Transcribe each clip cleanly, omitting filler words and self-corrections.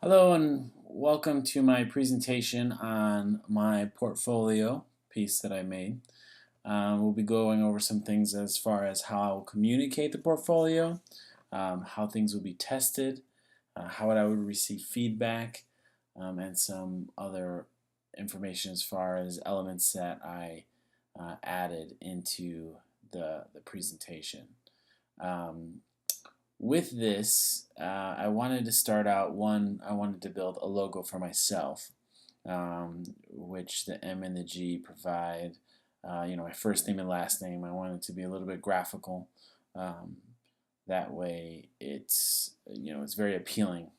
Hello and welcome to my presentation on my portfolio piece that I made. We'll be going over some things as far as how I will communicate the portfolio, how things will be tested, how I would receive feedback, and some other information as far as elements that I added into the presentation. Um, with this, I wanted to start out I wanted to build a logo for myself, which the M and the G provide. My first name and last name. I wanted to be a little bit graphical. Um, that way, it's very appealing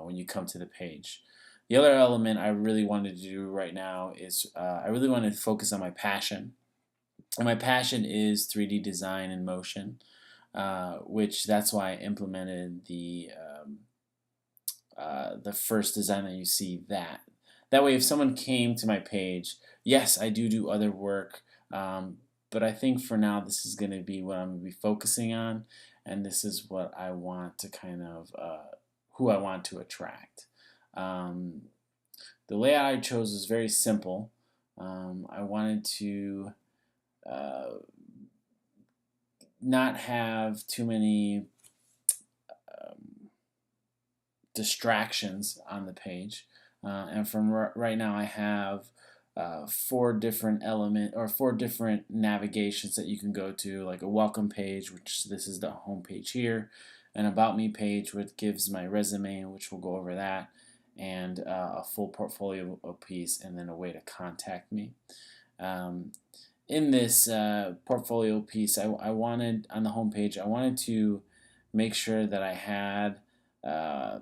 when you come to the page. The other element I really wanted to do right now is I really wanted to focus on my passion. And my passion is 3D design and motion, which that's why I implemented the first design that you see. That way, if someone came to my page, yes, I do other work, but I think for now this is going to be what I'm going to be focusing on, and this is what I want to kind of who I want to attract. Um, the layout I chose is very simple. I wanted to uh, not have too many um, distractions on the page. And from right now, I have four different four different navigations that you can go to, like a welcome page, which this is the home page here, an about me page, which gives my resume, which we'll go over that, and a full portfolio piece, and then a way to contact me. Um, in this portfolio piece, I wanted on the home page, I wanted to make sure that I had uh,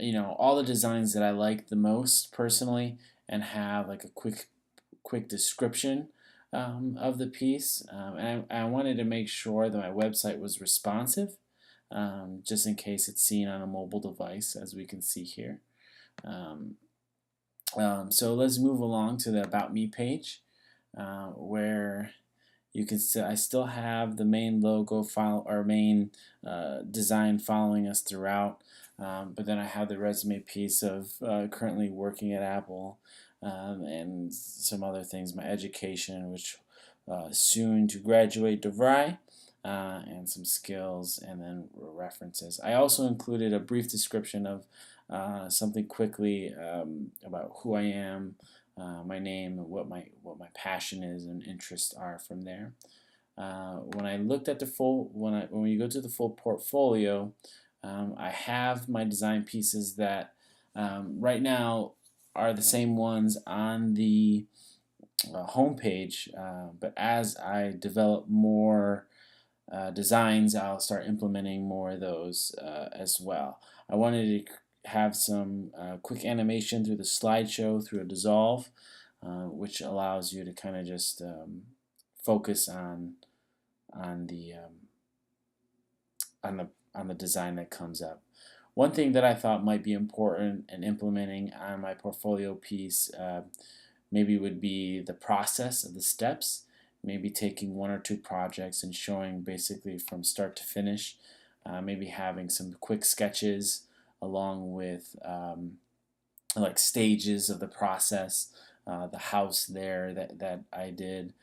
all the designs that I like the most personally, and have like a quick description of the piece. And I wanted to make sure that my website was responsive, just in case it's seen on a mobile device, as we can see here. Um, so let's move along to the About Me page, where you can see I still have the main logo file or main design following us throughout, but then I have the resume piece of currently working at Apple, and some other things, my education, which soon to graduate DeVry, and some skills, and then references. I also included a brief description of something quickly about who I am, my name, and what my passion is and interests are from there. When I looked at the full, when you go to the full portfolio, I have my design pieces that right now are the same ones on the home page, but as I develop more designs, I'll start implementing more of those as well. I wanted to have some quick animation through the slideshow through a dissolve, which allows you to kind of just focus on the on the design that comes up. One thing that I thought might be important in implementing on my portfolio piece maybe would be the process of the steps, maybe taking one or two projects and showing basically from start to finish, maybe having some quick sketches along with like stages of the process. The house there that I did,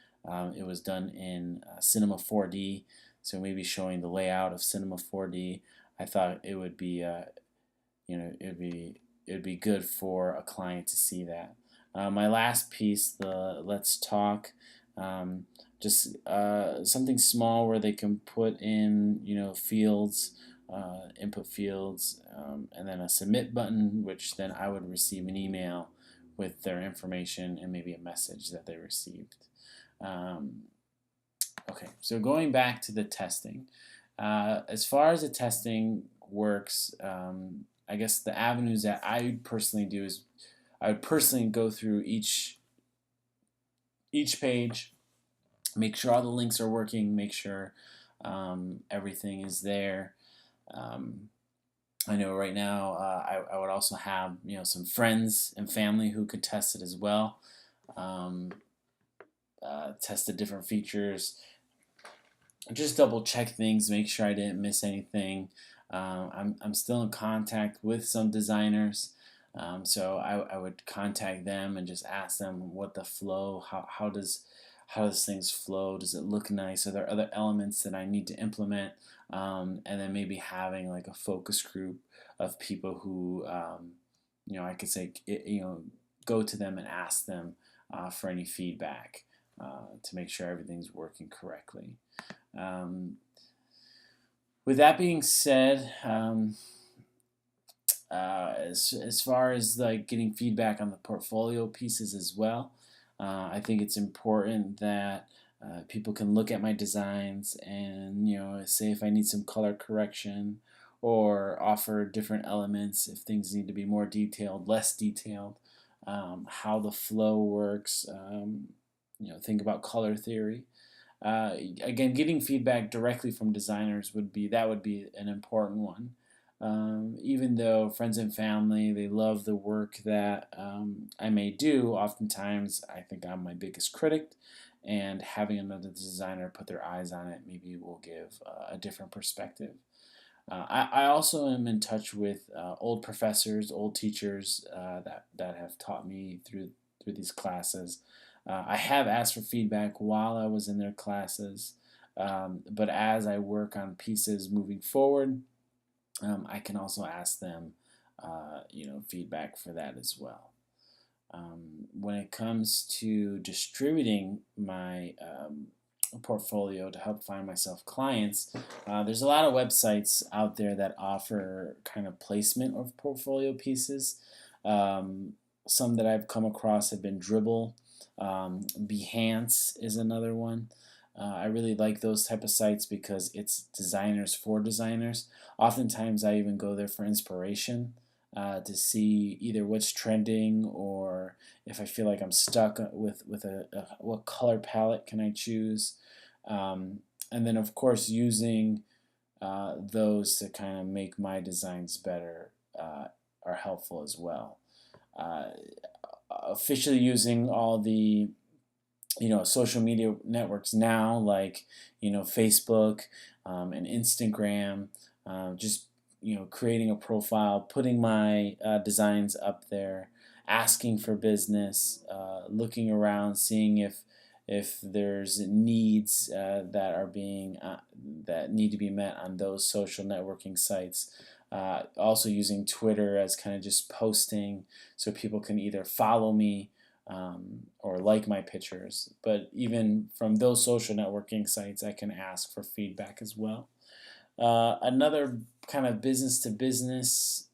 it was done in Cinema 4D, so maybe showing the layout of Cinema 4D. I thought it would be, it'd be good for a client to see that. My last piece, the Let's Talk, just something small where they can put in, fields, input fields, and then a submit button, which then I would receive an email with their information and maybe a message that they received. Um, okay, so going back to the testing, as far as the testing works, I guess the avenues that I personally do is I would personally go through each page, make sure all the links are working, make sure everything is there. Um, I know right now I would also have some friends and family who could test it as well. Um, Test the different features, just double check things, make sure I didn't miss anything. I'm still in contact with some designers, So I would contact them and just ask them what the flow, how does things flow? Does it look nice? Are there other elements that I need to implement? And then maybe having like a focus group of people who, I could say, go to them and ask them for any feedback to make sure everything's working correctly. Um, with that being said, as far as like getting feedback on the portfolio pieces as well, I think it's important that people can look at my designs and say if I need some color correction or offer different elements if things need to be more detailed, less detailed, how the flow works. Think about color theory. Again, getting feedback directly from designers would be an important one. Even though friends and family, they love the work that I may do, oftentimes I think I'm my biggest critic, and having another designer put their eyes on it maybe will give a different perspective. I also am in touch with old professors, old teachers that have taught me through these classes. I have asked for feedback while I was in their classes, but as I work on pieces moving forward, I can also ask them, feedback for that as well. When it comes to distributing my portfolio to help find myself clients, there's a lot of websites out there that offer kind of placement of portfolio pieces. Some that I've come across have been Dribbble. Behance is another one. I really like those type of sites because it's designers for designers. Oftentimes, I even go there for inspiration to see either what's trending or if I feel like I'm stuck with what color palette can I choose, and then of course using those to kind of make my designs better are helpful as well. Uh, Officially using all the social media networks now, like Facebook and Instagram, just creating a profile, putting my designs up there, asking for business, looking around, seeing if there's needs that need to be met on those social networking sites. Also using Twitter as kind of just posting so people can either follow me or like my pictures. But even from those social networking sites, I can ask for feedback as well. Another kind of business to business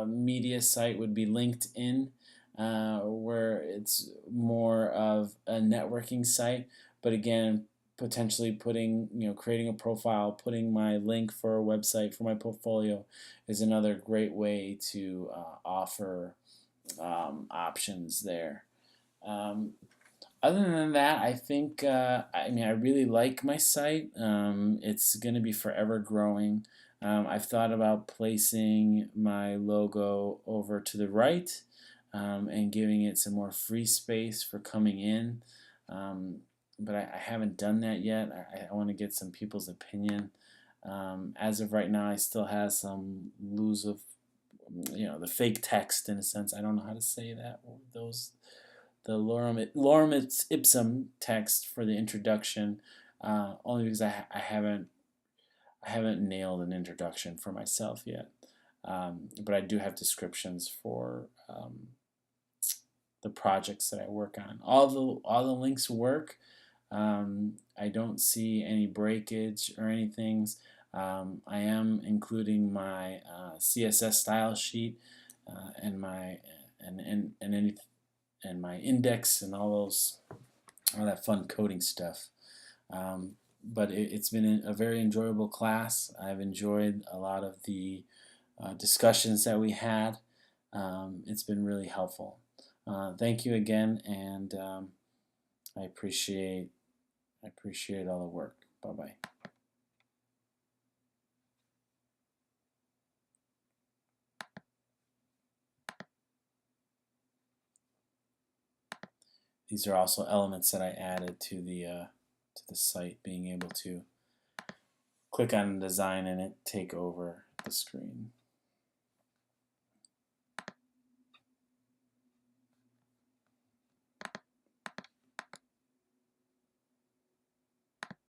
media site would be LinkedIn, where it's more of a networking site. But again, potentially creating a profile, putting my link for a website for my portfolio is another great way to offer options there. Um, Other than that, I think I really like my site. It's going to be forever growing. I've thought about placing my logo over to the right and giving it some more free space for coming in. But I haven't done that yet. I want to get some people's opinion. As of right now, I still have some loose of the fake text in a sense. I don't know how to say that. The lorem ipsum text for the introduction, only because I haven't nailed an introduction for myself yet. But I do have descriptions for the projects that I work on. All the links work. I don't see any breakage or anything. I am including my CSS style sheet and my and my index and all that fun coding stuff. But it's been a very enjoyable class. I've enjoyed a lot of the discussions that we had. It's been really helpful. Thank you again, and I appreciate all the work. Bye bye. These are also elements that I added to the site, being able to click on design and it take over the screen.